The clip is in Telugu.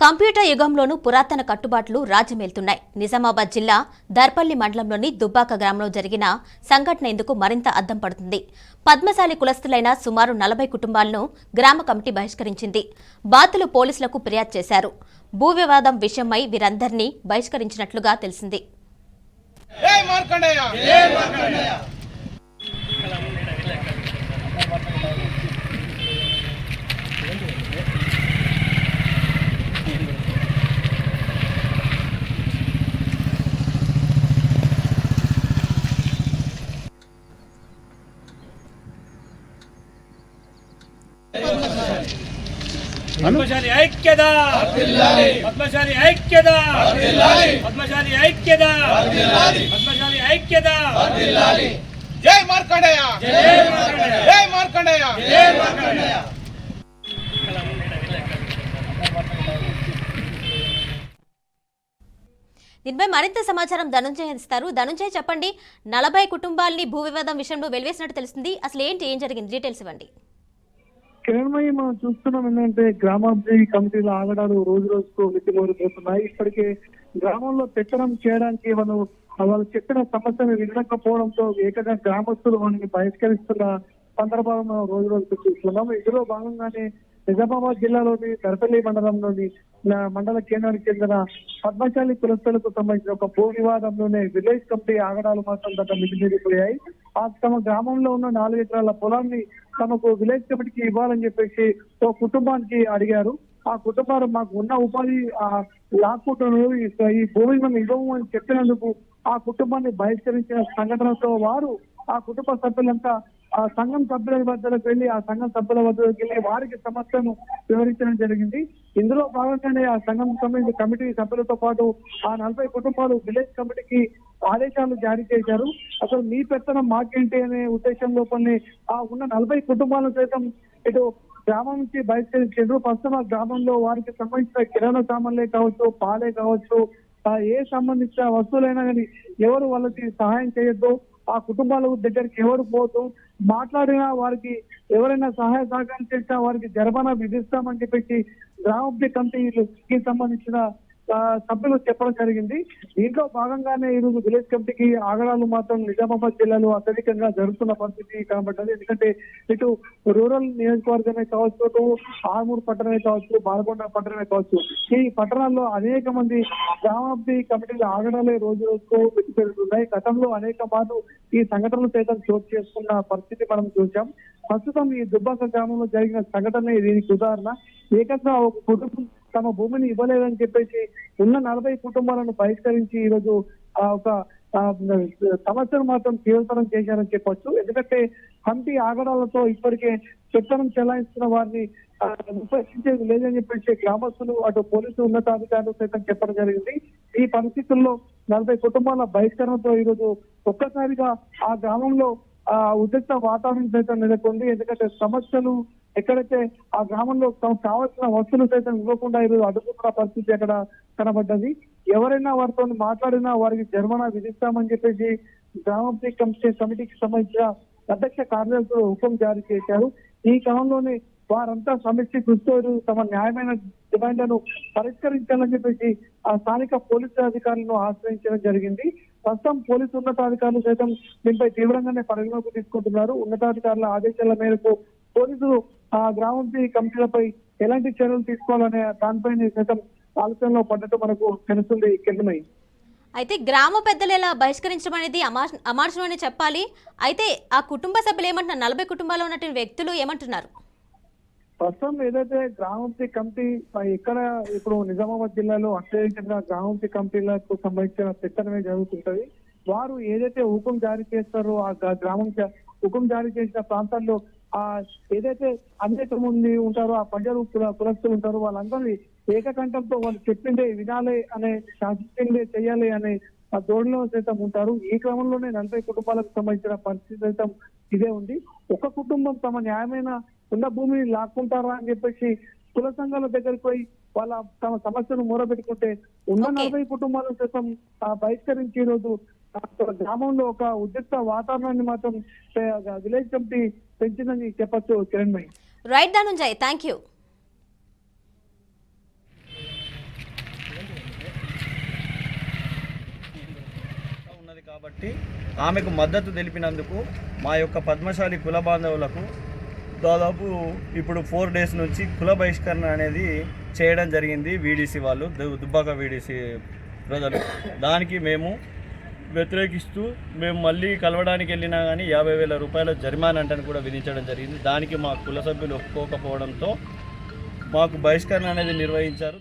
కంప్యూటర్ యుగంలోనూ పురాతన కట్టుబాట్లు రాజ్యమేలుతున్నాయి. నిజామాబాద్ జిల్లా దర్పల్లి మండలంలోని దుబ్బాక గ్రామంలో జరిగిన సంఘటన ఇందుకు మరింత అద్దం పడుతుంది. పద్మశాలి కులస్తులైన సుమారు 40 కుటుంబాలను గ్రామ కమిటీ బహిష్కరించింది. బాధితులు పోలీసులకు ఫిర్యాదు చేశారు. భూ వివాదం విషయమై వీరందరినీ బహిష్కరించినట్లుగా తెలిసింది. పద్మశాలి ఐక్యత, పద్మశాలి ఐక్యత, పద్మశాలి ఐక్యత, పద్మశాలి ఐక్యత. జై మార్కండేయ, జై మార్కండేయ, జై మార్కండేయ. దీనిపై మరింత సమాచారం ధనుంజయ్ ఇస్తారు. ధనుంజయ్ చెప్పండి, 40 కుటుంబాలని భూ వివాదం విషయంలో వెలివేసినట్టు తెలుస్తుంది. అసలు ఏంటి, ఏం జరిగింది, డీటెయిల్స్ ఇవ్వండి. కేవలమై మనం చూస్తున్నాం ఏంటంటే గ్రామాభివృద్ధి కమిటీల ఆగడాలు రోజు రోజుకు మితిమీరిపోతున్నాయి. ఇప్పటికే గ్రామంలో పెత్తనం చేయడానికి వాళ్ళు చెప్పిన సమస్యను వినకపోవడంతో ఏకంగా గ్రామస్తులు వారిని బహిష్కరిస్తున్న సందర్భాలను మనం రోజు రోజుకు చూస్తున్నాం. ఇందులో భాగంగానే నిజామాబాద్ జిల్లాలోని దర్పల్లి మండలంలోని మండల కేంద్రానికి చెందిన పద్మశాలి కులస్తులకు సంబంధించిన ఒక భూ వివాదంలోనే విలేజ్ కమిటీ ఆగడాలు మాత్రం గత మితిమీరిపోయాయి. తమ గ్రామంలో ఉన్న 4 ఎకరాల పొలాన్ని తమకు విలేజ్ కమిటీకి ఇవ్వాలని చెప్పేసి ఓ కుటుంబానికి అడిగారు. ఆ కుటుంబాలు మాకు ఉన్న ఉపాధి లాక్కుంటున్నారు, ఈ భూమిని మనం ఇవ్వము అని చెప్పినందుకు ఆ కుటుంబాన్ని బహిష్కరించిన సంఘటనతో వారు ఆ కుటుంబ సభ్యులంతా ఆ సంఘం సభ్యుల వద్దకు వెళ్లి ఆ సంఘం సభ్యుల వద్దకు వెళ్లి వారికి సమస్యను వివరించడం జరిగింది. ఇందులో భాగంగానే ఆ సంఘం సంబంధించిన కమిటీ సభ్యులతో పాటు ఆ 40 కుటుంబాలు విలేజ్ కమిటీకి ఆదేశాలు జారీ చేశారు. అసలు మీ పెత్తనం మాకేంటి అనే ఉద్దేశం లోపలనే ఆ ఉన్న 40 కుటుంబాలను సైతం ఇటు గ్రామం నుంచి బహిష్కరించారు. ప్రస్తుతం ఆ గ్రామంలో వారికి సంబంధించిన కిరాణా సామాన్లే కావచ్చు, పాలే కావచ్చు, ఏ సంబంధించిన వస్తువులైనా కానీ ఎవరు వాళ్ళకి సహాయం చేయొద్దు, ఆ కుటుంబాల దగ్గరికి ఎవరు పోతూ మాట్లాడినా వారికి ఎవరైనా సహాయ సహకారం చేసినా వారికి జరిమానా విధిస్తామని చెప్పేసి గ్రామాభివృద్ధి కమిటీకి సంబంధించిన సభ్యులు చెప్పడం జరిగింది. దీంట్లో భాగంగానే ఈరోజు విలేజ్ కమిటీకి ఆగడాలు మాత్రం నిజామాబాద్ జిల్లాలో అత్యధికంగా జరుగుతున్న పరిస్థితి కనబడ్డది. ఎందుకంటే ఇటు రూరల్ నియోజకవర్గమే కావచ్చు, ఆర్మూర్ పట్టణమే కావచ్చు, బాలకొండ పట్టణమే కావచ్చు, ఈ పట్టణాల్లో అనేక మంది గ్రామాభివృద్ధి కమిటీల ఆగడాలే రోజు రోజుకు పెరుగుతున్నాయి. గతంలో అనేక మార్లు ఈ సంఘటనలు సైతం చోటు చేసుకున్న పరిస్థితి మనం చూసాం. ప్రస్తుతం ఈ దుబ్బాక గ్రామంలో జరిగిన సంఘటన దీనికి ఉదాహరణ. ఏకంగా ఒక కుటుంబం తమ భూమిని ఇవ్వలేదని చెప్పేసి ఉన్న 40 కుటుంబాలను బహిష్కరించి ఈరోజు ఒక సమస్యను మాత్రం తీవ్రతరం చేశారని చెప్పొచ్చు. ఎందుకంటే కమిటీ ఆగడాలతో ఇప్పటికే పెత్తనం చెలాయిస్తున్న వారిని ఉపేక్షించేది లేదని చెప్పేసి గ్రామస్తులు అటు పోలీసు ఉన్నతాధికారులు సైతం చెప్పడం జరిగింది. ఈ పరిస్థితుల్లో 40 కుటుంబాల బహిష్కరణతో ఈరోజు ఒక్కసారిగా ఆ గ్రామంలో ఉద్రిక్త వాతావరణం సైతం నెలకొంది. ఎందుకంటే సమస్యలు ఎక్కడైతే ఆ గ్రామంలో కావాల్సిన వస్తువులు సైతం ఇవ్వకుండా ఈరోజు అడ్డుకున్న పరిస్థితి అక్కడ కనబడ్డది. ఎవరైనా వారితో మాట్లాడినా వారికి జరిమానా విధిస్తామని చెప్పేసి గ్రామాభివృద్ధి కమిటీకి సంబంధించిన అధ్యక్ష కార్యదర్శులు హుకుం జారీ చేశారు. ఈ క్రమంలోనే వారంతా సమస్య కృషితో తమ న్యాయమైన డిమాండ్లను పరిష్కరించాలని చెప్పేసి ఆ స్థానిక పోలీసు అధికారులను ఆశ్రయించడం జరిగింది. ప్రస్తుతం పోలీసు ఉన్నతాధికారులు సైతం దీనిపై తీవ్రంగానే పరిగణలోకి తీసుకుంటున్నారు. ఉన్నతాధికారుల ఆదేశాల మేరకు పోలీసులు ఆ గ్రామాభివృద్ధి కమిటీలపై ఎలాంటి చర్యలు తీసుకోవాలనే దానిపై సైతం ఆలోచనలో పడ్డట్టు మనకు తెలుస్తుంది. కిరణమై, అయితే గ్రామ పెద్దలు ఎలా బహిష్కరించడం అనేది అమానుషం అని చెప్పాలి. అయితే ఆ కుటుంబ సభ్యులు ఏమంటున్నారు, 40 కుటుంబాల్లో ఉన్నటువంటి వ్యక్తులు ఏమంటున్నారు? ప్రస్తుతం ఏదైతే గ్రామాభివృద్ధి కమిటీ ఇక్కడ ఇప్పుడు నిజామాబాద్ జిల్లాలో అత్యధికంగా గ్రామాభివృద్ధి కమిటీలకు సంబంధించిన పెత్తనమే జరుగుతుంటది. వారు ఏదైతే హుకుం జారీ చేస్తారో ఆ గ్రామం హుకుం జారీ చేసిన ప్రాంతాల్లో ఏదైతే అనేక మంది ఉంటారో ఆ ప్రజలు కులస్తులు ఉంటారో వాళ్ళందరినీ ఏకకంఠంతో వాళ్ళు చెప్పిందే వినాలి అనే, శాసించిందే చేయాలి అనే ఆ ధోరణిలో సైతం ఉంటారు. ఈ క్రమంలోనే 40 కుటుంబాలకు సంబంధించిన పరిస్థితి సైతం ఇదే ఉంది. ఒక కుటుంబం తమ న్యాయమైన ఉన్న భూమిని లాక్కుంటారా అని చెప్పేసి కుల సంఘాల దగ్గరికి పోయి వాళ్ళ తమ సమస్యను మూరబెట్టుకుంటే ఉన్న 40 కుటుంబాలను సైతం బహిష్కరించి ఈరోజు గ్రామంలో ఒక ఉద్రిక్త వాతావరణాన్ని మాత్రం విలేజ్ కమిటీ పెంచిందని చెప్పొచ్చు. Kiranmai. Right Dhanunjay, thank you. కాబట్టి ఆమెకు మద్దతు తెలిపినందుకు మా యొక్క పద్మశాలి కుల బాంధవులకు దాదాపు ఇప్పుడు 4 డేస్ నుంచి కుల బహిష్కరణ అనేది చేయడం జరిగింది. వీడీసీ వాళ్ళు, దుబ్బాక వీడీసీ ప్రజలు. దానికి మేము వ్యతిరేకిస్తూ మేము మళ్ళీ కలవడానికి వెళ్ళినా కానీ 50,000 రూపాయల జరిమానా అంటని కూడా విధించడం జరిగింది. దానికి మా కుల సభ్యులు ఒప్పుకోకపోవడంతో మాకు బహిష్కరణ అనేది నిర్వహించారు.